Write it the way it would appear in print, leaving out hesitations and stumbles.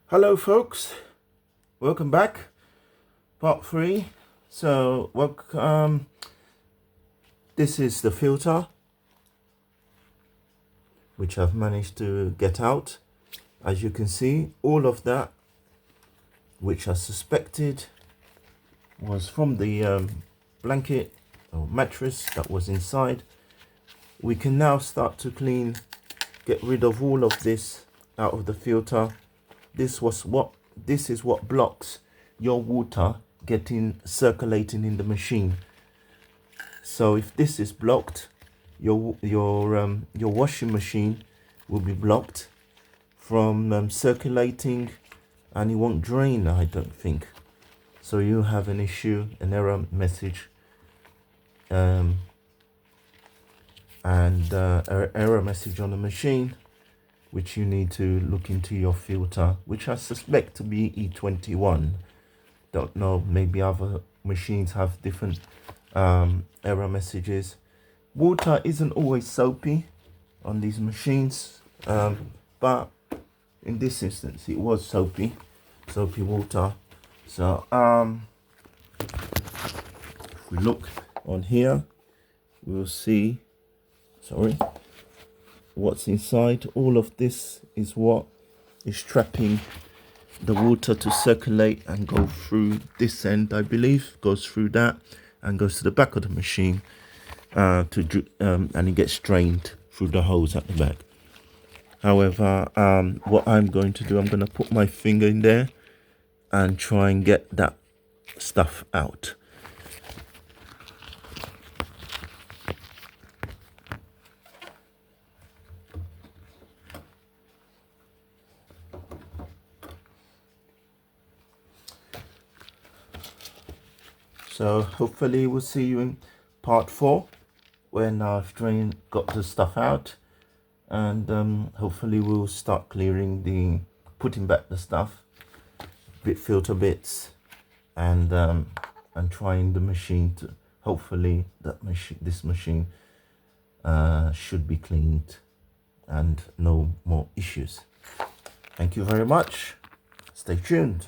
Hello folks, welcome back, part 3. So welcome. This is the filter which I've managed to get out. As you can see, all of that which I suspected was from the blanket or mattress that was inside. We can now start to get rid of all of this out of the filter. This is what blocks your water circulating in the machine. So if this is blocked, your washing machine will be blocked from circulating, and it won't drain, I don't think. So you have an issue, an error message, and error message on the machine, which you need to look into your filter, which I suspect to be E21. Don't know, maybe other machines have different error messages. Water isn't always soapy on these machines, but in this instance it was soapy water. So if we look on here, we'll see, what's inside. All of this is what is trapping the water to circulate and go through this end, I believe, goes through that and goes to the back of the machine, and it gets drained through the hose at the back. However, what I'm going to do, I'm going to put my finger in there and try and get that stuff out. So hopefully we'll see you in part 4 when I've got the stuff out, and hopefully we'll start putting back the stuff, filter bits, and trying the machine to hopefully this machine should be cleaned and no more issues. Thank you very much. Stay tuned.